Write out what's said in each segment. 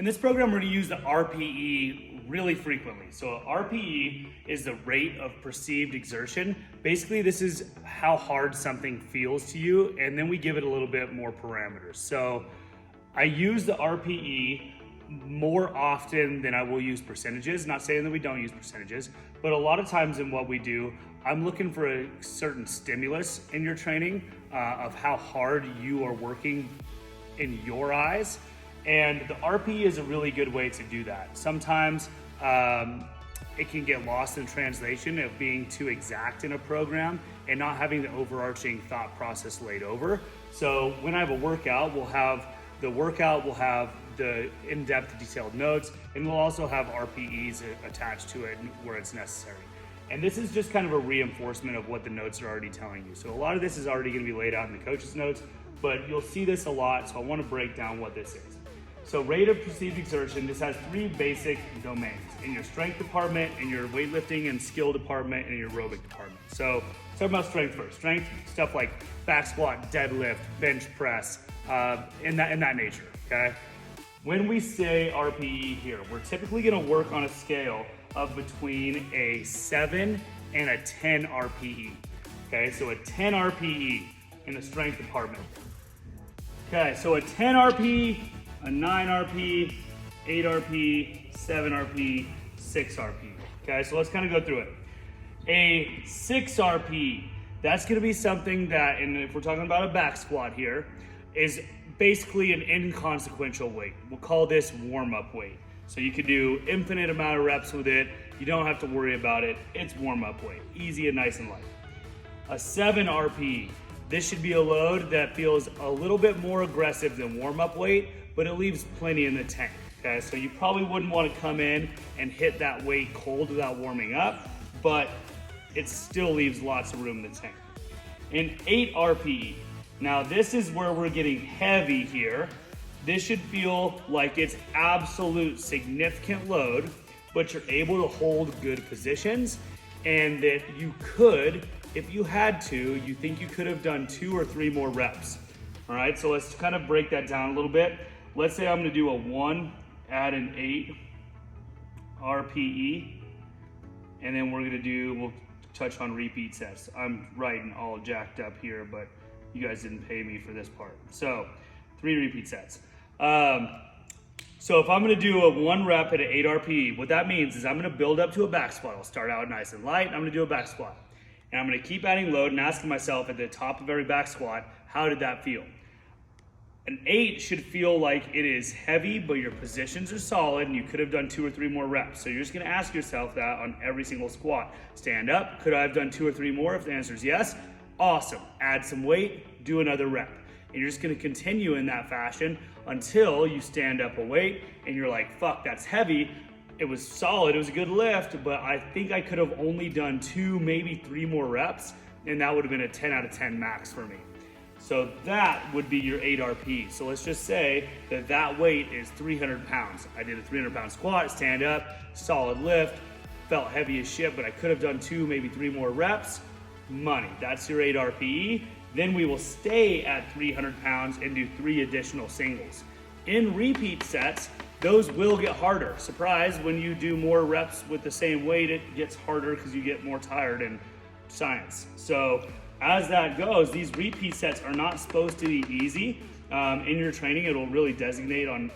In this program, we're gonna use the R.P.E really frequently. So R.P.E is the rate of perceived exertion. Basically, this is how hard something feels to you, and then we give it a little bit more parameters. So I use the R.P.E more often than I will use percentages. Not saying that we don't use percentages, but a lot of times in what we do, I'm looking for a certain stimulus in your training of how hard you are working in your eyes. And the R.P.E is a really good way to do that. Sometimes it can get lost in translation of being too exact in a program and not having the overarching thought process laid over. So when I have a workout, we'll have the in-depth detailed notes, and we'll also have R.P.Es attached to it where it's necessary. And this is just kind of a reinforcement of what the notes are already telling you. So a lot of this is already gonna be laid out in the coach's notes, but you'll see this a lot, so I wanna break down what this is. So rate of perceived exertion, this has three basic domains: in your strength department, in your weightlifting and skill department, and in your aerobic department. So talk about strength first. Strength, stuff like back squat, deadlift, bench press, in that nature, okay? When we say R.P.E here, we're typically gonna work on a scale of between a 7 and a 10 R.P.E, okay? So a 10 R.P.E in the strength department. Okay, so a 10 R.P.E, a 9 R.P.E, 8 R.P.E, 7 R.P.E, 6 R.P.E. Okay, so let's kind of go through it. A 6 R.P.E, that's gonna be something that, and if we're talking about a back squat here, is basically an inconsequential weight. We'll call this warm-up weight. So you could do infinite amount of reps with it. You don't have to worry about it. It's warm-up weight, easy and nice and light. A 7 R.P.E, this should be a load that feels a little bit more aggressive than warm-up weight, but it leaves plenty in the tank, okay? So you probably wouldn't want to come in and hit that weight cold without warming up, but it still leaves lots of room in the tank. An 8 R.P.E, now this is where we're getting heavy here. This should feel like it's absolute significant load, but you're able to hold good positions, and that you could, if you had to, you think you could have done 2 or 3 more reps. All right, so let's kind of break that down a little bit. Let's say I'm gonna do a 1, add an 8 R.P.E, and then we'll touch on repeat sets. I'm writing all jacked up here, but you guys didn't pay me for this part. So 3 repeat sets. So if I'm gonna do a 1 rep at an 8 R.P.E, what that means is I'm gonna build up to a back squat. I'll start out nice and light, and I'm gonna do a back squat. And I'm gonna keep adding load and asking myself at the top of every back squat, how did that feel? An 8 should feel like it is heavy, but your positions are solid and you could have done 2 or 3 more reps. So you're just gonna ask yourself that on every single squat. Stand up, could I have done 2 or 3 more? If the answer is yes, awesome. Add some weight, do another rep. And you're just gonna continue in that fashion until you stand up a weight and you're like, fuck, that's heavy. It was solid, it was a good lift, but I think I could have only done 2, maybe 3 more reps, and that would have been a 10 out of 10 max for me. So that would be your 8 R.P.E. So let's just say that that weight is 300 pounds. I did a 300 pound squat, stand up, solid lift, felt heavy as shit, but I could have done 2, maybe 3 more reps. Money, that's your 8 R.P.E. Then we will stay at 300 pounds and do 3 additional singles. In repeat sets, those will get harder. Surprise, when you do more reps with the same weight, it gets harder because you get more tired in science. So as that goes, these repeat sets are not supposed to be easy. In your training, it'll really designate on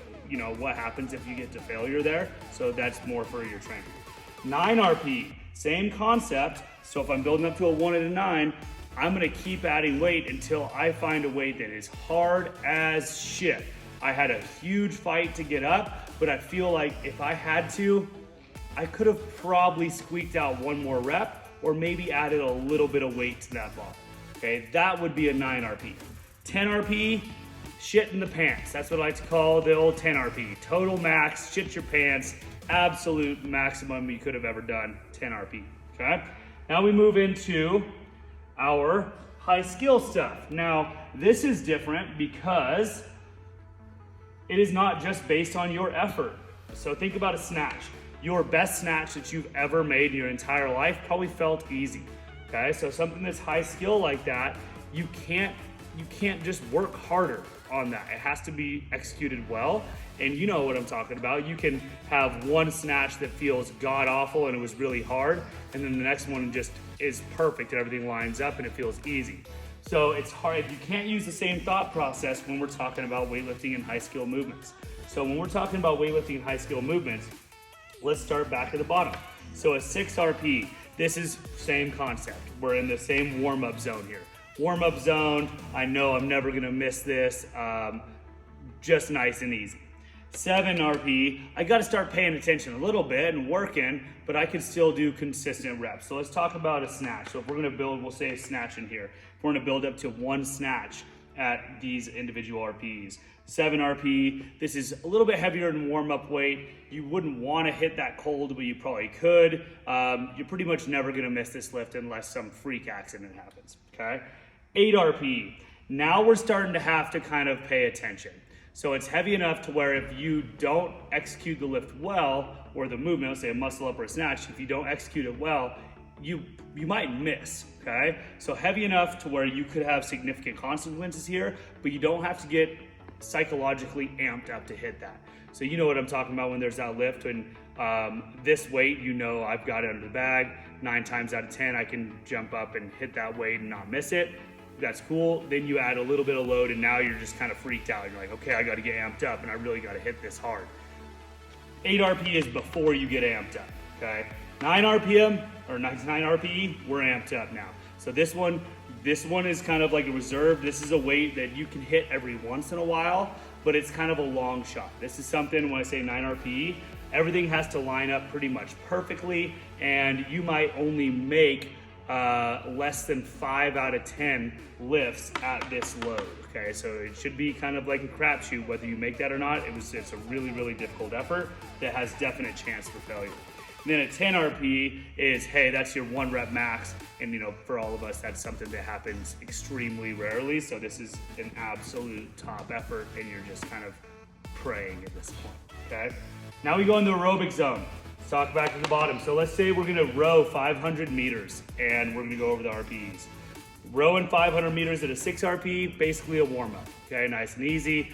what happens if you get to failure there. So that's more for your training. 9 R.P.E, same concept. So if I'm building up to a 1 and a 9, I'm gonna keep adding weight until I find a weight that is hard as shit. I had a huge fight to get up, but I feel like if I had to, I could have probably squeaked out 1 more rep or maybe added a little bit of weight to that bar. Okay, that would be a 9 R.P.E. 10 R.P.E, shit in the pants. That's what I like to call the old 10 R.P.E. Total max, shit your pants, absolute maximum you could have ever done, 10 R.P.E, okay? Now we move into our high skill stuff. Now, this is different because it is not just based on your effort. So think about a snatch. Your best snatch that you've ever made in your entire life probably felt easy, okay? So something that's high skill like that, you can't just work harder on that. It has to be executed well. And you know what I'm talking about. You can have one snatch that feels god awful and it was really hard, and then the next one just is perfect and everything lines up and it feels easy. So it's hard. You can't use the same thought process when we're talking about weightlifting and high skill movements. So when we're talking about weightlifting and high skill movements, let's start back at the bottom. So a 6 RP, this is same concept. We're in the same warm-up zone here. Warm-up zone, I know I'm never gonna miss this, just nice and easy. 7 RP, I gotta start paying attention a little bit and working, but I can still do consistent reps. So let's talk about a snatch. So if we're gonna build, we'll say a snatch in here. If we're gonna build up to 1 snatch at these individual RPEs. 7 RP, this is a little bit heavier than warm-up weight. You wouldn't wanna hit that cold, but you probably could. You're pretty much never gonna miss this lift unless some freak accident happens, okay? 8 RP, now we're starting to have to kind of pay attention. So it's heavy enough to where if you don't execute the lift well, or the movement, let's say a muscle up or a snatch, if you don't execute it well, you might miss, okay? So heavy enough to where you could have significant consequences here, but you don't have to get psychologically amped up to hit that. So you know what I'm talking about when there's that lift, and this weight, you know I've got it under the bag. 9 times out of 10, I can jump up and hit that weight and not miss it. That's cool. Then you add a little bit of load and now you're just kind of freaked out. You're like, okay, I got to get amped up and I really got to hit this hard. 8 RP is before you get amped up, okay? 9 RPM or 9 RPE, we're amped up now. So this one is kind of like a reserve. This is a weight that you can hit every once in a while, but it's kind of a long shot. This is something, when I say 9 RPE, everything has to line up pretty much perfectly, and you might only make less than 5 out of 10 lifts at this load, okay? So it should be kind of like a crapshoot whether you make that or not. It's a really, really difficult effort that has definite chance for failure. And then at 10 RP is, hey, that's your 1 rep max. And you know, for all of us, that's something that happens extremely rarely. So this is an absolute top effort and you're just kind of praying at this point, okay? Now we go into aerobic zone. Let's talk back to the bottom. So let's say we're gonna row 500 meters and we're gonna go over the RPEs. Rowing 500 meters at a 6 RP, basically a warm up, okay? Nice and easy,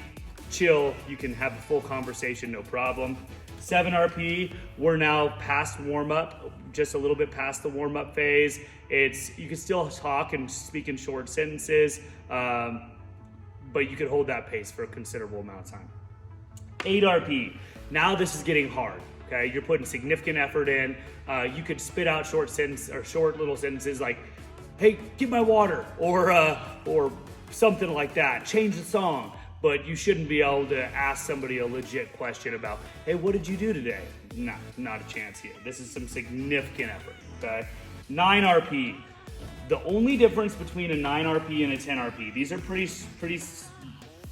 chill, you can have a full conversation, no problem. 7 RP, we're now past warm up, just a little bit past the warm up phase. You can still talk and speak in short sentences, but you could hold that pace for a considerable amount of time. 8 RP, now this is getting hard. Okay, you're putting significant effort in. You could spit out short little sentences like, "Hey, get my water," or something like that. Change the song. But you shouldn't be able to ask somebody a legit question about, "Hey, what did you do today?" Not a chance here. This is some significant effort. Okay, 9 RP. The only difference between a 9 RP and a 10 RP, these are pretty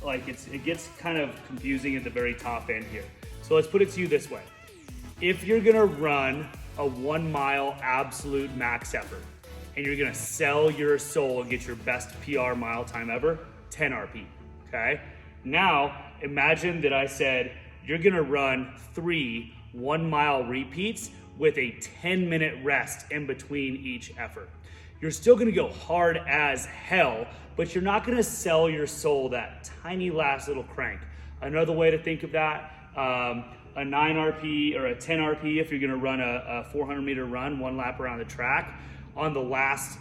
like it gets kind of confusing at the very top end here. So let's put it to you this way. If you're gonna run a 1 mile absolute max effort and you're gonna sell your soul and get your best PR mile time ever, 10 RP, okay? Now, imagine that I said, you're gonna run 3 1 mile repeats with a 10-minute rest in between each effort. You're still gonna go hard as hell, but you're not gonna sell your soul that tiny last little crank. Another way to think of that, a 9 RP or a 10 RP, if you're gonna run a 400 meter run, 1 lap around the track, on the last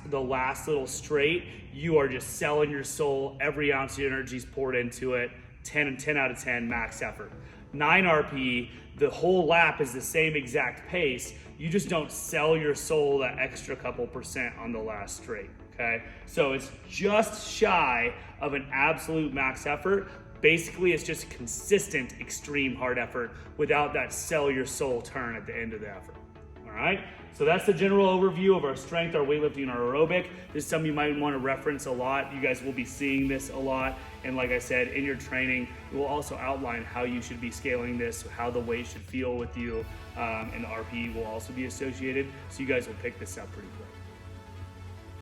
little straight, you are just selling your soul. Every ounce of your energy is poured into it. 10 out of 10 max effort. 9 RP, the whole lap is the same exact pace. You just don't sell your soul that extra couple percent on the last straight, okay? So it's just shy of an absolute max effort. Basically, it's just consistent, extreme hard effort without that sell your soul turn at the end of the effort, all right? So that's the general overview of our strength, our weightlifting, and our aerobic. This is something you might want to reference a lot. You guys will be seeing this a lot. And like I said, in your training, we'll also outline how you should be scaling this, how the weight should feel with you, and the RPE will also be associated. So you guys will pick this up pretty quick.